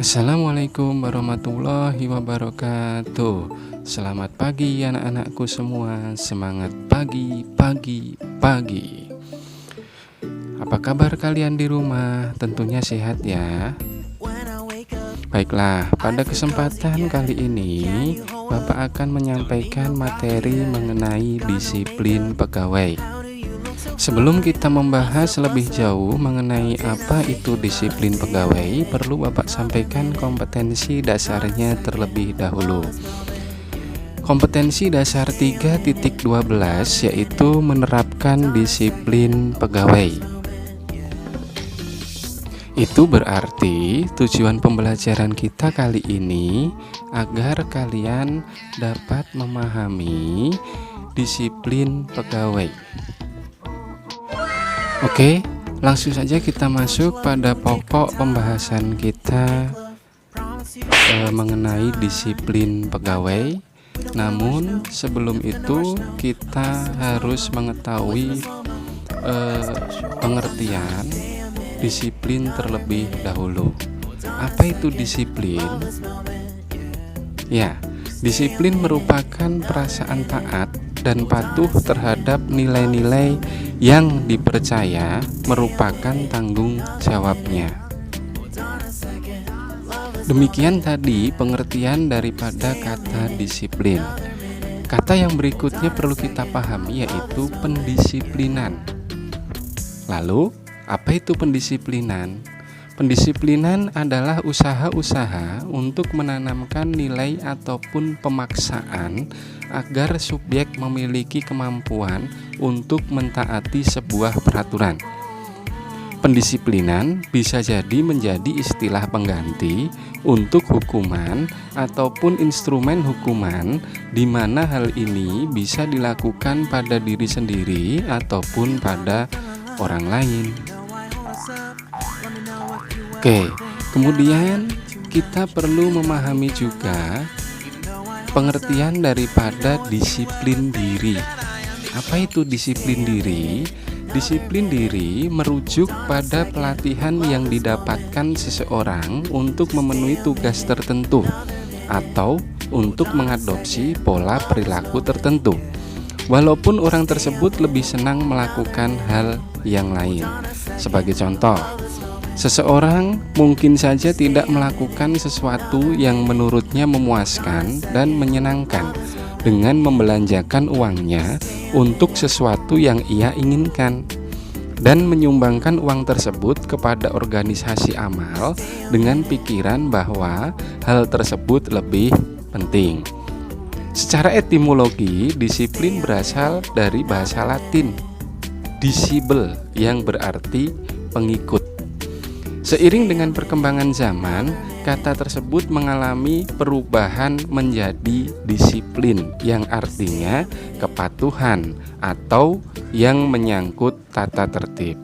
Assalamualaikum warahmatullahi wabarakatuh. Selamat pagi anak-anakku semua. Semangat pagi, pagi, pagi. Apa kabar kalian di rumah? Tentunya sehat ya. Baiklah, pada kesempatan kali ini Bapak akan menyampaikan materi mengenai disiplin pegawai. Sebelum kita membahas lebih jauh mengenai apa itu disiplin pegawai, perlu Bapak sampaikan kompetensi dasarnya terlebih dahulu. Kompetensi dasar 3.12 yaitu menerapkan disiplin pegawai. Itu berarti tujuan pembelajaran kita kali ini agar kalian dapat memahami disiplin pegawai. Oke, langsung saja kita masuk pada pokok pembahasan kita mengenai disiplin pegawai. Namun sebelum itu kita harus mengetahui pengertian disiplin terlebih dahulu. Apa itu disiplin? Ya, disiplin merupakan perasaan taat dan patuh terhadap nilai-nilai yang dipercaya merupakan tanggung jawabnya. Demikian tadi pengertian daripada kata disiplin. Kata yang berikutnya perlu kita pahami yaitu pendisiplinan. Lalu, apa itu pendisiplinan? Pendisiplinan adalah usaha-usaha untuk menanamkan nilai ataupun pemaksaan agar subjek memiliki kemampuan untuk mentaati sebuah peraturan. Pendisiplinan bisa jadi menjadi istilah pengganti untuk hukuman ataupun instrumen hukuman, di mana hal ini bisa dilakukan pada diri sendiri ataupun pada orang lain. Oke, kemudian kita perlu memahami juga pengertian daripada disiplin diri. Apa itu disiplin diri? Disiplin diri merujuk pada pelatihan yang didapatkan seseorang untuk memenuhi tugas tertentu atau untuk mengadopsi pola perilaku tertentu. Walaupun orang tersebut lebih senang melakukan hal yang lain. Sebagai contoh, seseorang mungkin saja tidak melakukan sesuatu yang menurutnya memuaskan dan menyenangkan dengan membelanjakan uangnya untuk sesuatu yang ia inginkan dan menyumbangkan uang tersebut kepada organisasi amal dengan pikiran bahwa hal tersebut lebih penting. Secara etimologi, disiplin berasal dari bahasa Latin disciple yang berarti pengikut. Seiring dengan perkembangan zaman, kata tersebut mengalami perubahan menjadi disiplin yang artinya kepatuhan atau yang menyangkut tata tertib.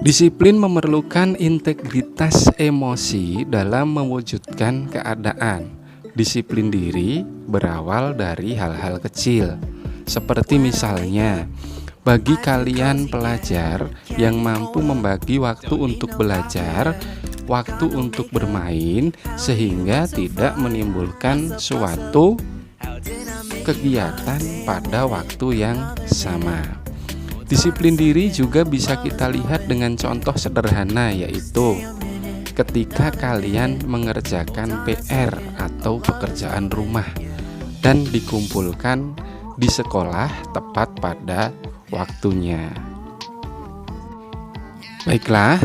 Disiplin memerlukan integritas emosi dalam mewujudkan keadaan. Disiplin diri berawal dari hal-hal kecil, seperti misalnya bagi kalian pelajar yang mampu membagi waktu untuk belajar, waktu untuk bermain, sehingga tidak menimbulkan suatu kegiatan pada waktu yang sama. Disiplin diri juga bisa kita lihat dengan contoh sederhana, yaitu ketika kalian mengerjakan PR atau pekerjaan rumah dan dikumpulkan di sekolah tepat pada waktunya. Baiklah,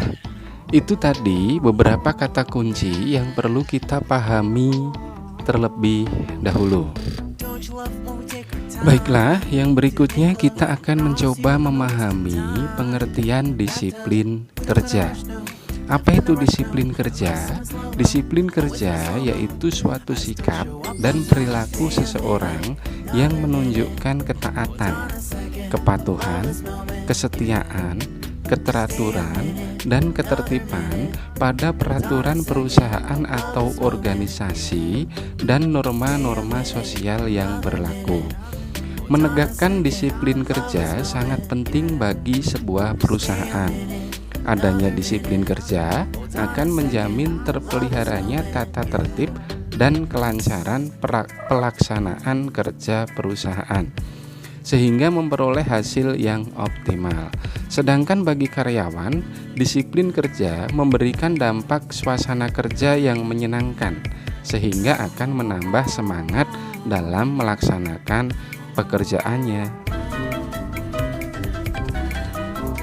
itu tadi beberapa kata kunci yang perlu kita pahami terlebih dahulu. Baiklah, yang berikutnya kita akan mencoba memahami pengertian disiplin kerja. Apa itu disiplin kerja? Disiplin kerja yaitu suatu sikap dan perilaku seseorang yang menunjukkan ketaatan, kepatuhan, kesetiaan, keteraturan, dan ketertiban pada peraturan perusahaan atau organisasi dan norma-norma sosial yang berlaku. Menegakkan disiplin kerja sangat penting bagi sebuah perusahaan Adanya disiplin kerja akan menjamin terpeliharanya tata tertib dan kelancaran pelaksanaan kerja perusahaan, sehingga memperoleh hasil yang optimal. Sedangkan bagi karyawan, disiplin kerja memberikan dampak suasana kerja yang menyenangkan, sehingga akan menambah semangat dalam melaksanakan pekerjaannya.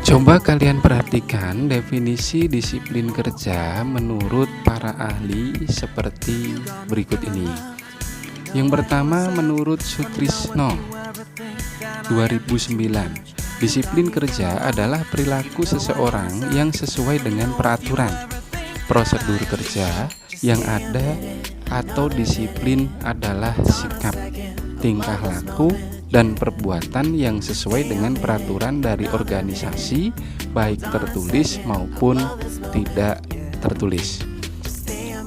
Coba kalian perhatikan definisi disiplin kerja menurut para ahli seperti berikut ini. Yang pertama, menurut Sutrisno 2009, disiplin kerja adalah perilaku seseorang yang sesuai dengan peraturan, prosedur kerja yang ada, atau disiplin adalah sikap, tingkah laku, dan perbuatan yang sesuai dengan peraturan dari organisasi, baik tertulis maupun tidak tertulis.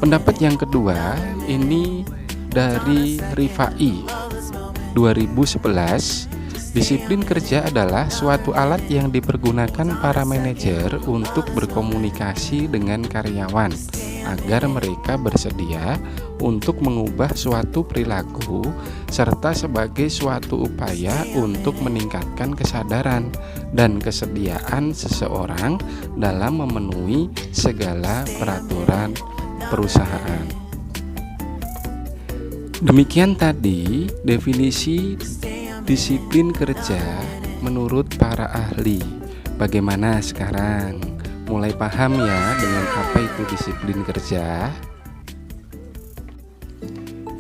Pendapat yang kedua ini dari Rifai 2011. Disiplin kerja adalah suatu alat yang dipergunakan para manajer untuk berkomunikasi dengan karyawan agar mereka bersedia untuk mengubah suatu perilaku serta sebagai suatu upaya untuk meningkatkan kesadaran dan kesediaan seseorang dalam memenuhi segala peraturan perusahaan. Demikian tadi definisi disiplin kerja menurut para ahli. Bagaimana sekarang? Mulai paham ya dengan apa itu disiplin kerja?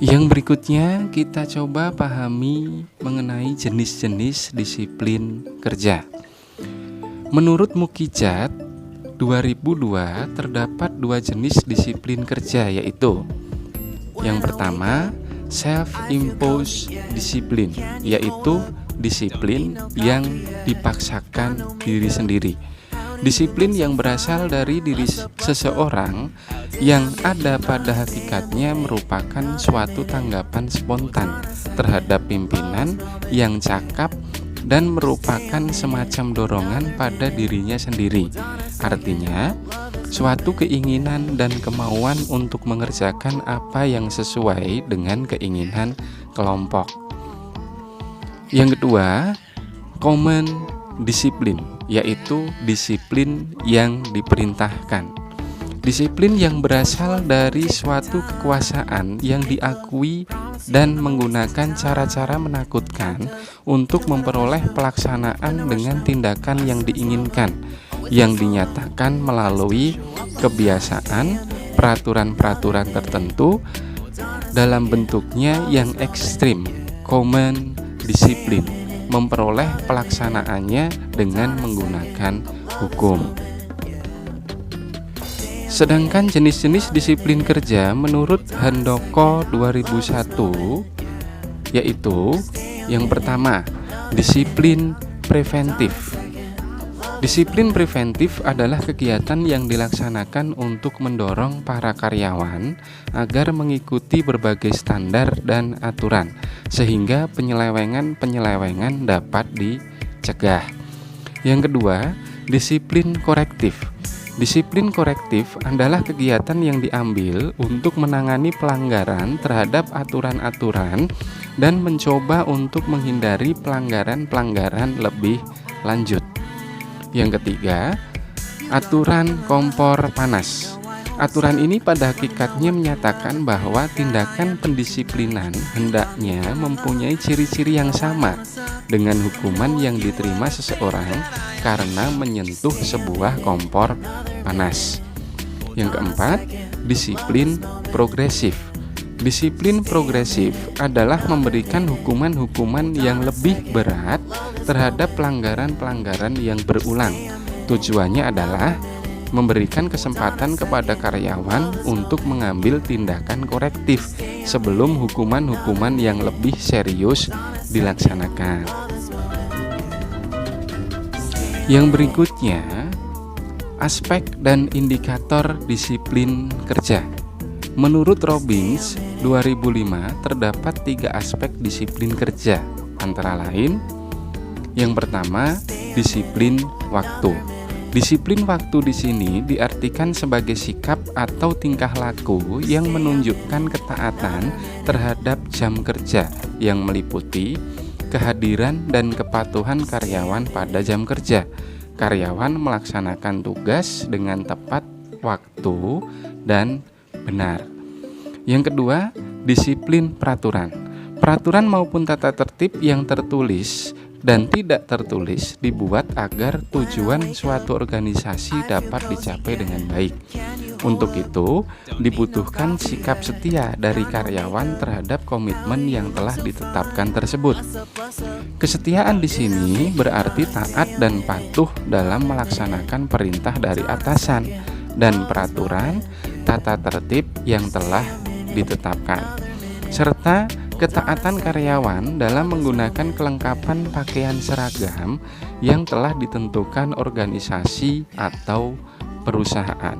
Yang berikutnya kita coba pahami mengenai jenis-jenis disiplin kerja. Menurut Mukijat 2002 terdapat 2 jenis disiplin kerja, yaitu yang pertama, self-imposed disiplin, yaitu disiplin yang dipaksakan diri sendiri. Disiplin yang berasal dari diri seseorang yang ada pada hakikatnya merupakan suatu tanggapan spontan terhadap pimpinan yang cakap dan merupakan semacam dorongan pada dirinya sendiri. Artinya, suatu keinginan dan kemauan untuk mengerjakan apa yang sesuai dengan keinginan kelompok. Yang kedua, command disiplin, yaitu disiplin yang diperintahkan. Disiplin yang berasal dari suatu kekuasaan yang diakui dan menggunakan cara-cara menakutkan untuk memperoleh pelaksanaan dengan tindakan yang diinginkan, yang dinyatakan melalui kebiasaan, peraturan-peraturan tertentu dalam bentuknya yang ekstrim. Command disiplin memperoleh pelaksanaannya dengan menggunakan hukum. Sedangkan jenis-jenis disiplin kerja menurut Handoko 2001 yaitu yang pertama, disiplin preventif. Disiplin preventif adalah kegiatan yang dilaksanakan untuk mendorong para karyawan agar mengikuti berbagai standar dan aturan, sehingga penyelewengan dapat dicegah. Yang kedua, disiplin korektif. Disiplin korektif adalah kegiatan yang diambil untuk menangani pelanggaran terhadap aturan-aturan dan mencoba untuk menghindari pelanggaran-pelanggaran lebih lanjut. Yang ketiga, aturan kompor panas. Aturan ini pada hakikatnya menyatakan bahwa tindakan pendisiplinan hendaknya mempunyai ciri-ciri yang sama dengan hukuman yang diterima seseorang karena menyentuh sebuah kompor panas. Yang keempat, disiplin progresif. Disiplin progresif adalah memberikan hukuman-hukuman yang lebih berat terhadap pelanggaran-pelanggaran yang berulang. Tujuannya adalah memberikan kesempatan kepada karyawan untuk mengambil tindakan korektif sebelum hukuman-hukuman yang lebih serius dilaksanakan. Yang berikutnya, aspek dan indikator disiplin kerja. Menurut Robbins 2005 terdapat 3 aspek disiplin kerja, antara lain yang pertama, disiplin waktu. Disiplin waktu di sini diartikan sebagai sikap atau tingkah laku yang menunjukkan ketaatan terhadap jam kerja yang meliputi kehadiran dan kepatuhan karyawan pada jam kerja. Karyawan melaksanakan tugas dengan tepat waktu dan benar. Yang kedua, disiplin peraturan. Peraturan maupun tata tertib yang tertulis dan tidak tertulis dibuat agar tujuan suatu organisasi dapat dicapai dengan baik. Untuk itu, dibutuhkan sikap setia dari karyawan terhadap komitmen yang telah ditetapkan tersebut. Kesetiaan di sini berarti taat dan patuh dalam melaksanakan perintah dari atasan dan peraturan tata tertib yang telah ditetapkan, serta ketaatan karyawan dalam menggunakan kelengkapan pakaian seragam yang telah ditentukan organisasi atau perusahaan.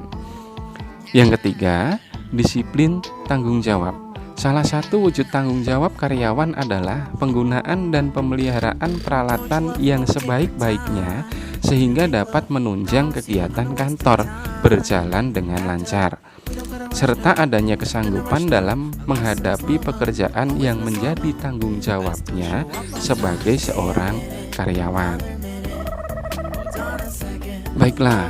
Yang ketiga, disiplin tanggung jawab. Salah satu wujud tanggung jawab karyawan adalah penggunaan dan pemeliharaan peralatan yang sebaik-baiknya sehingga dapat menunjang kegiatan kantor berjalan dengan lancar, serta adanya kesanggupan dalam menghadapi pekerjaan yang menjadi tanggung jawabnya sebagai seorang karyawan. Baiklah,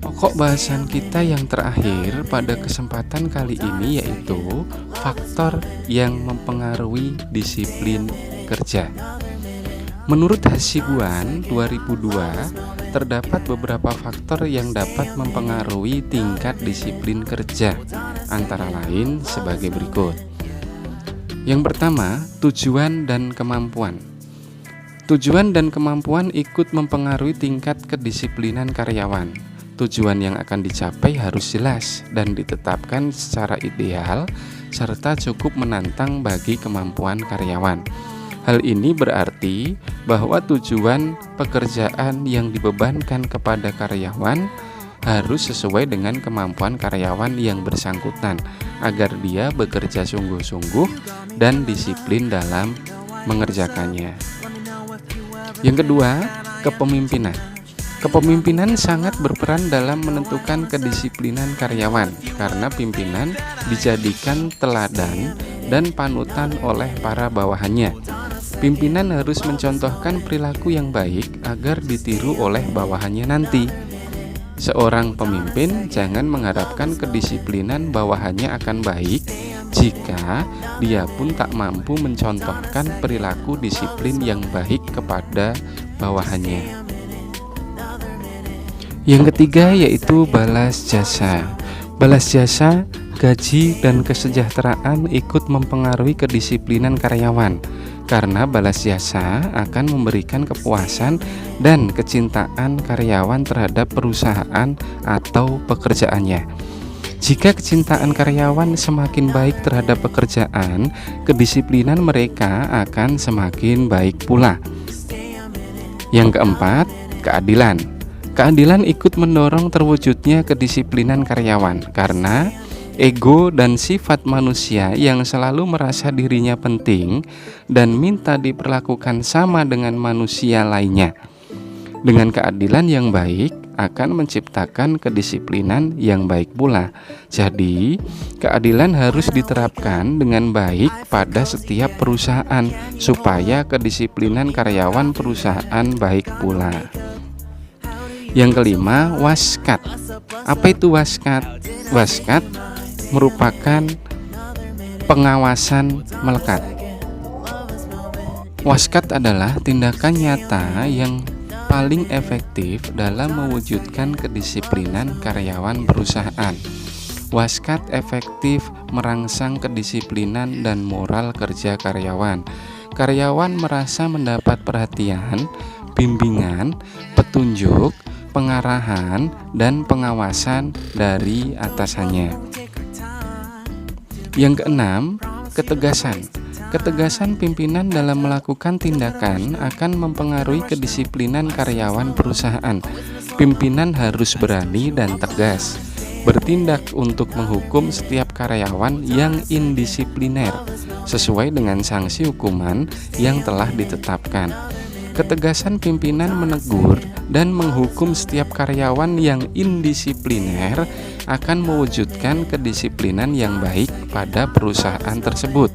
pokok bahasan kita yang terakhir pada kesempatan kali ini yaitu faktor yang mempengaruhi disiplin kerja. Menurut Hasibuan 2002, terdapat beberapa faktor yang dapat mempengaruhi tingkat disiplin kerja, antara lain sebagai berikut. Yang pertama, tujuan dan kemampuan. Tujuan dan kemampuan ikut mempengaruhi tingkat kedisiplinan karyawan. Tujuan yang akan dicapai harus jelas dan ditetapkan secara ideal, serta cukup menantang bagi kemampuan karyawan. Hal ini berarti bahwa tujuan pekerjaan yang dibebankan kepada karyawan harus sesuai dengan kemampuan karyawan yang bersangkutan agar dia bekerja sungguh-sungguh dan disiplin dalam mengerjakannya. Yang kedua, kepemimpinan. Kepemimpinan sangat berperan dalam menentukan kedisiplinan karyawan karena pimpinan dijadikan teladan dan panutan oleh para bawahannya. Pimpinan harus mencontohkan perilaku yang baik agar ditiru oleh bawahannya nanti. Seorang pemimpin jangan mengharapkan kedisiplinan bawahannya akan baik jika dia pun tak mampu mencontohkan perilaku disiplin yang baik kepada bawahannya. Yang ketiga yaitu balas jasa. Balas jasa, gaji, dan kesejahteraan ikut mempengaruhi kedisiplinan karyawan. Karena balas jasa akan memberikan kepuasan dan kecintaan karyawan terhadap perusahaan atau pekerjaannya. Jika kecintaan karyawan semakin baik terhadap pekerjaan, kedisiplinan mereka akan semakin baik pula. Yang keempat, keadilan. Keadilan ikut mendorong terwujudnya kedisiplinan karyawan karena ego dan sifat manusia yang selalu merasa dirinya penting dan minta diperlakukan sama dengan manusia lainnya. Dengan keadilan yang baik akan menciptakan kedisiplinan yang baik pula. Jadi, keadilan harus diterapkan dengan baik pada setiap perusahaan supaya kedisiplinan karyawan perusahaan baik pula. Yang kelima, waskat. Apa itu waskat? Waskat merupakan pengawasan melekat. Waskat adalah tindakan nyata yang paling efektif dalam mewujudkan kedisiplinan karyawan perusahaan. Waskat efektif merangsang kedisiplinan dan moral kerja karyawan. Karyawan merasa mendapat perhatian, bimbingan, petunjuk, pengarahan, dan pengawasan dari atasannya. Yang keenam, ketegasan. Ketegasan pimpinan dalam melakukan tindakan akan mempengaruhi kedisiplinan karyawan perusahaan. Pimpinan harus berani dan tegas bertindak untuk menghukum setiap karyawan yang indisipliner sesuai dengan sanksi hukuman yang telah ditetapkan. Ketegasan pimpinan menegur dan menghukum setiap karyawan yang indisipliner akan mewujudkan kedisiplinan yang baik pada perusahaan tersebut.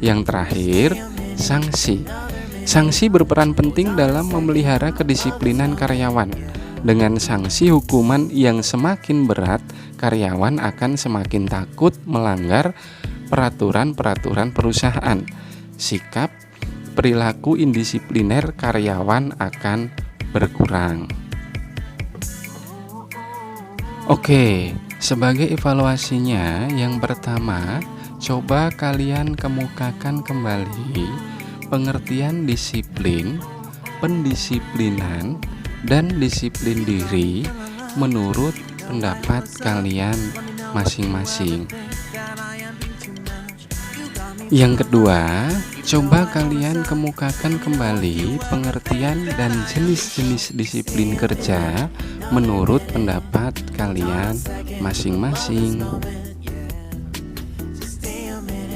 Yang terakhir, sanksi. Sanksi berperan penting dalam memelihara kedisiplinan karyawan. Dengan sanksi hukuman yang semakin berat, karyawan akan semakin takut melanggar peraturan-peraturan perusahaan. Sikap perilaku indisipliner karyawan akan berkurang. Oke, sebagai evaluasinya, yang pertama, coba kalian kemukakan kembali pengertian disiplin, pendisiplinan, dan disiplin diri menurut pendapat kalian masing-masing. Yang kedua, coba kalian kemukakan kembali pengertian dan jenis-jenis disiplin kerja menurut pendapat kalian masing-masing.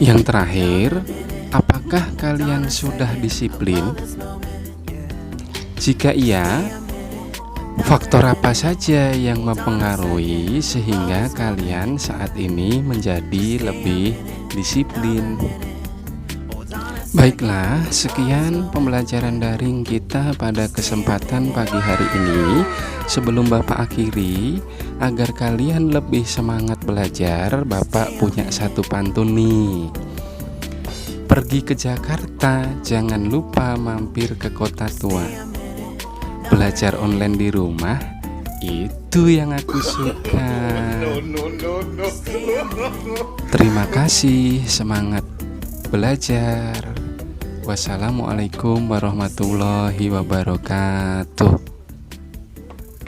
Yang terakhir, apakah kalian sudah disiplin? Jika iya, faktor apa saja yang mempengaruhi sehingga kalian saat ini menjadi lebih disiplin? Baiklah, sekian pembelajaran daring kita pada kesempatan pagi hari ini. Sebelum Bapak akhiri, agar kalian lebih semangat belajar, Bapak punya satu pantun nih. Pergi ke Jakarta, jangan lupa mampir ke kota tua. Belajar online di rumah, itu yang aku suka. Terima kasih, semangat belajar. Wassalamualaikum warahmatullahi wabarakatuh.